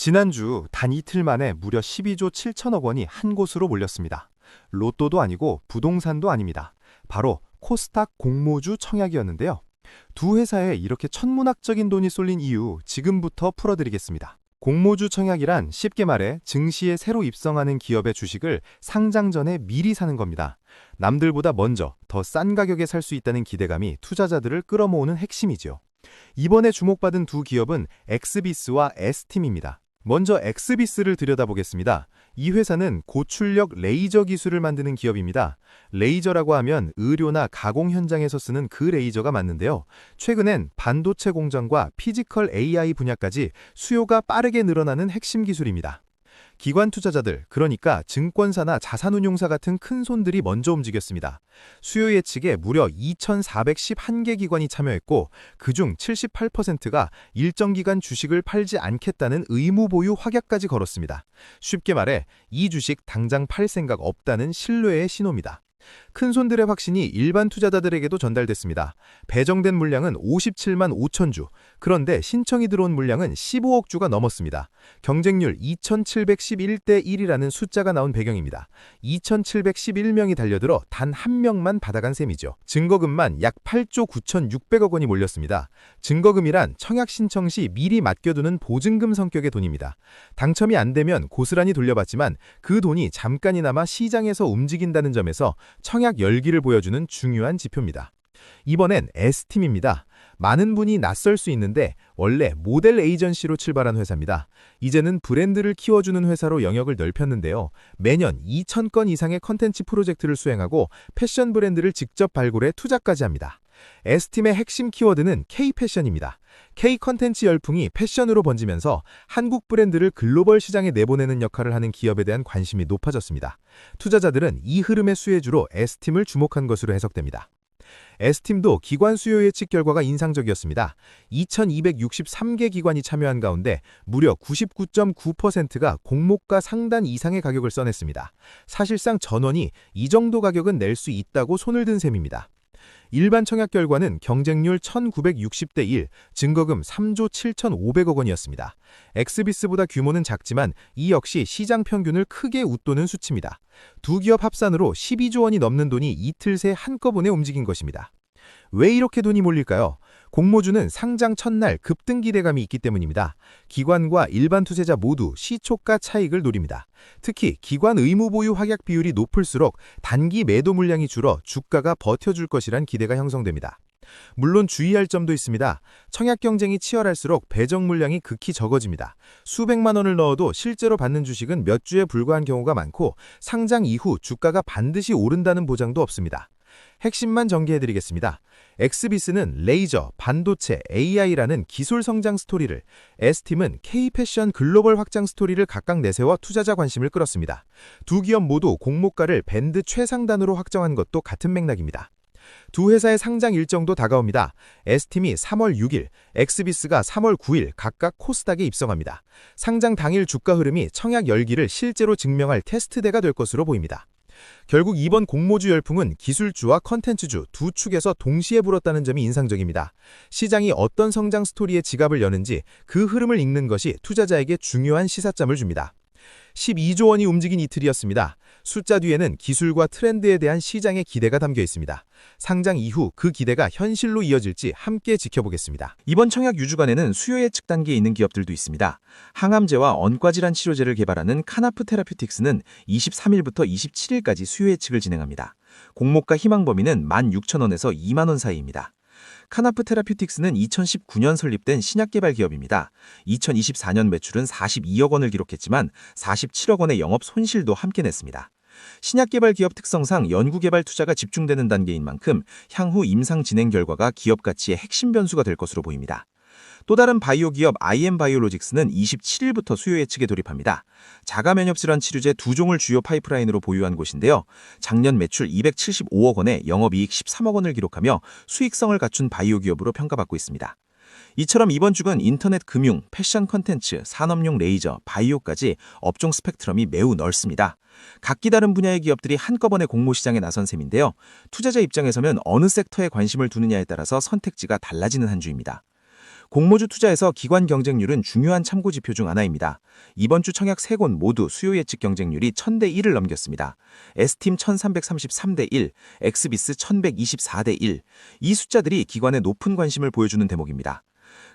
지난주 단 이틀 만에 무려 12조 7천억 원이 한 곳으로 몰렸습니다. 로또도 아니고 부동산도 아닙니다. 바로 코스닥 공모주 청약이었는데요. 두 회사에 이렇게 천문학적인 돈이 쏠린 이유 지금부터 풀어드리겠습니다. 공모주 청약이란 쉽게 말해 증시에 새로 입성하는 기업의 주식을 상장 전에 미리 사는 겁니다. 남들보다 먼저 더 싼 가격에 살 수 있다는 기대감이 투자자들을 끌어모으는 핵심이죠. 이번에 주목받은 두 기업은 엑스비스와 S팀입니다. 먼저 엑스비스를 들여다보겠습니다. 이 회사는 고출력 레이저 기술을 만드는 기업입니다. 레이저라고 하면 의료나 가공 현장에서 쓰는 그 레이저가 맞는데요. 최근엔 반도체 공정과 피지컬 AI 분야까지 수요가 빠르게 늘어나는 핵심 기술입니다. 기관 투자자들, 그러니까 증권사나 자산운용사 같은 큰 손들이 먼저 움직였습니다. 수요 예측에 무려 2,411개 기관이 참여했고 그중 78%가 일정 기간 주식을 팔지 않겠다는 의무 보유 확약까지 걸었습니다. 쉽게 말해 이 주식 당장 팔 생각 없다는 신뢰의 신호입니다. 큰 손들의 확신이 일반 투자자들에게도 전달됐습니다. 배정된 물량은 57만 5천 주, 그런데 신청이 들어온 물량은 15억 주가 넘었습니다. 경쟁률 2,711대 1이라는 숫자가 나온 배경입니다. 2,711명이 달려들어 단 한 명만 받아간 셈이죠. 증거금만 약 8조 9,600억 원이 몰렸습니다. 증거금이란 청약 신청 시 미리 맡겨두는 보증금 성격의 돈입니다. 당첨이 안 되면 고스란히 돌려받지만 그 돈이 잠깐이나마 시장에서 움직인다는 점에서 청약 열기를 보여주는 중요한 지표입니다. 이번엔 S팀입니다. 많은 분이 낯설 수 있는데 원래 모델 에이전시로 출발한 회사입니다. 이제는 브랜드를 키워주는 회사로 영역을 넓혔는데요. 매년 2,000건 이상의 컨텐츠 프로젝트를 수행하고 패션 브랜드를 직접 발굴해 투자까지 합니다. S팀의 핵심 키워드는 K-패션입니다. K-컨텐츠 열풍이 패션으로 번지면서 한국 브랜드를 글로벌 시장에 내보내는 역할을 하는 기업에 대한 관심이 높아졌습니다. 투자자들은 이 흐름의 수혜주로 S팀을 주목한 것으로 해석됩니다. S팀도 기관 수요 예측 결과가 인상적이었습니다. 2,263개 기관이 참여한 가운데 무려 99.9%가 공모가 상단 이상의 가격을 써냈습니다. 사실상 전원이 이 정도 가격은 낼 수 있다고 손을 든 셈입니다. 일반 청약 결과는 경쟁률 1,960대 1, 증거금 3조 7,500억 원이었습니다. 엑스비스보다 규모는 작지만 이 역시 시장 평균을 크게 웃도는 수치입니다. 두 기업 합산으로 12조 원이 넘는 돈이 이틀 새 한꺼번에 움직인 것입니다. 왜 이렇게 돈이 몰릴까요? 공모주는 상장 첫날 급등 기대감이 있기 때문입니다. 기관과 일반 투자자 모두 시초가 차익을 노립니다. 특히 기관 의무 보유 확약 비율이 높을수록 단기 매도 물량이 줄어 주가가 버텨줄 것이란 기대가 형성됩니다. 물론 주의할 점도 있습니다. 청약 경쟁이 치열할수록 배정 물량이 극히 적어집니다. 수백만 원을 넣어도 실제로 받는 주식은 몇 주에 불과한 경우가 많고 상장 이후 주가가 반드시 오른다는 보장도 없습니다. 핵심만 정리해드리겠습니다. 엑스비스는 레이저, 반도체, AI라는 기술 성장 스토리를, S팀은 K-패션 글로벌 확장 스토리를 각각 내세워 투자자 관심을 끌었습니다. 두 기업 모두 공모가를 밴드 최상단으로 확정한 것도 같은 맥락입니다. 두 회사의 상장 일정도 다가옵니다. S팀이 3월 6일, 엑스비스가 3월 9일 각각 코스닥에 입성합니다. 상장 당일 주가 흐름이 청약 열기를 실제로 증명할 테스트대가 될 것으로 보입니다. 결국 이번 공모주 열풍은 기술주와 컨텐츠주 두 축에서 동시에 불었다는 점이 인상적입니다. 시장이 어떤 성장 스토리에 지갑을 여는지 그 흐름을 읽는 것이 투자자에게 중요한 시사점을 줍니다. 12조 원이 움직인 이틀이었습니다. 숫자 뒤에는 기술과 트렌드에 대한 시장의 기대가 담겨 있습니다. 상장 이후 그 기대가 현실로 이어질지 함께 지켜보겠습니다. 이번 청약 유주간에는 수요 예측 단계에 있는 기업들도 있습니다. 항암제와 언과질환 치료제를 개발하는 카나프 테라퓨틱스는 23일부터 27일까지 수요 예측을 진행합니다. 공모가 희망 범위는 16,000원에서 2만 원 사이입니다. 카나프 테라퓨틱스는 2019년 설립된 신약 개발 기업입니다. 2024년 매출은 42억 원을 기록했지만 47억 원의 영업 손실도 함께 냈습니다. 신약 개발 기업 특성상 연구 개발 투자가 집중되는 단계인 만큼 향후 임상 진행 결과가 기업 가치의 핵심 변수가 될 것으로 보입니다. 또 다른 바이오 기업 IM바이오로직스는 27일부터 수요 예측에 돌입합니다. 자가 면역 질환 치료제 2종을 주요 파이프라인으로 보유한 곳인데요. 작년 매출 275억 원에 영업이익 13억 원을 기록하며 수익성을 갖춘 바이오 기업으로 평가받고 있습니다. 이처럼 이번 주간 인터넷 금융, 패션 컨텐츠, 산업용 레이저, 바이오까지 업종 스펙트럼이 매우 넓습니다. 각기 다른 분야의 기업들이 한꺼번에 공모 시장에 나선 셈인데요. 투자자 입장에서는 어느 섹터에 관심을 두느냐에 따라서 선택지가 달라지는 한 주입니다. 공모주 투자에서 기관 경쟁률은 중요한 참고 지표 중 하나입니다. 이번 주 청약 3곳 모두 수요 예측 경쟁률이 1000대 1을 넘겼습니다. S팀 1333대 1, 엑스비스 1124대 1. 이 숫자들이 기관의 높은 관심을 보여주는 대목입니다.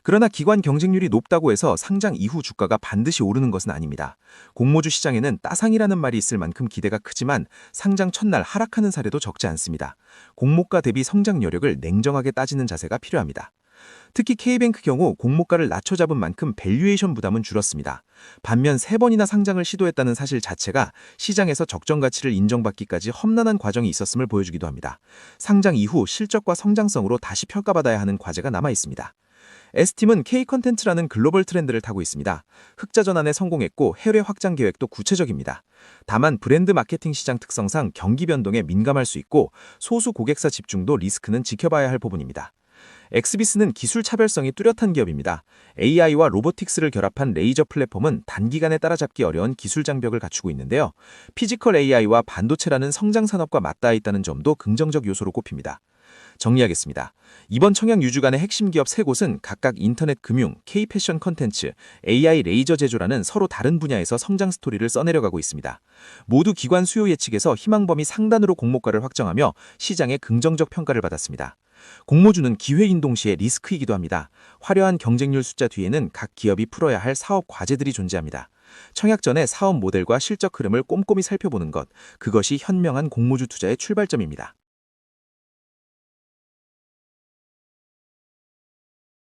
그러나 기관 경쟁률이 높다고 해서 상장 이후 주가가 반드시 오르는 것은 아닙니다. 공모주 시장에는 따상이라는 말이 있을 만큼 기대가 크지만 상장 첫날 하락하는 사례도 적지 않습니다. 공모가 대비 성장 여력을 냉정하게 따지는 자세가 필요합니다. 특히 K뱅크 경우 공모가를 낮춰 잡은 만큼 밸류에이션 부담은 줄었습니다. 반면 3번이나 상장을 시도했다는 사실 자체가 시장에서 적정 가치를 인정받기까지 험난한 과정이 있었음을 보여주기도 합니다. 상장 이후 실적과 성장성으로 다시 평가받아야 하는 과제가 남아 있습니다. S팀은 K-컨텐츠라는 글로벌 트렌드를 타고 있습니다. 흑자 전환에 성공했고 해외 확장 계획도 구체적입니다. 다만 브랜드 마케팅 시장 특성상 경기 변동에 민감할 수 있고 소수 고객사 집중도 리스크는 지켜봐야 할 부분입니다. 엑스비스는 기술 차별성이 뚜렷한 기업입니다. AI와 로보틱스를 결합한 레이저 플랫폼은 단기간에 따라잡기 어려운 기술 장벽을 갖추고 있는데요. 피지컬 AI와 반도체라는 성장 산업과 맞닿아 있다는 점도 긍정적 요소로 꼽힙니다. 정리하겠습니다. 이번 청약 유주간의 핵심 기업 3곳은 각각 인터넷 금융, K-패션 컨텐츠, AI 레이저 제조라는 서로 다른 분야에서 성장 스토리를 써내려가고 있습니다. 모두 기관 수요 예측에서 희망 범위 상단으로 공모가를 확정하며 시장의 긍정적 평가를 받았습니다. 공모주는 기회인 동시에 리스크이기도 합니다. 화려한 경쟁률 숫자 뒤에는 각 기업이 풀어야 할 사업 과제들이 존재합니다. 청약 전에 사업 모델과 실적 흐름을 꼼꼼히 살펴보는 것, 그것이 현명한 공모주 투자의 출발점입니다.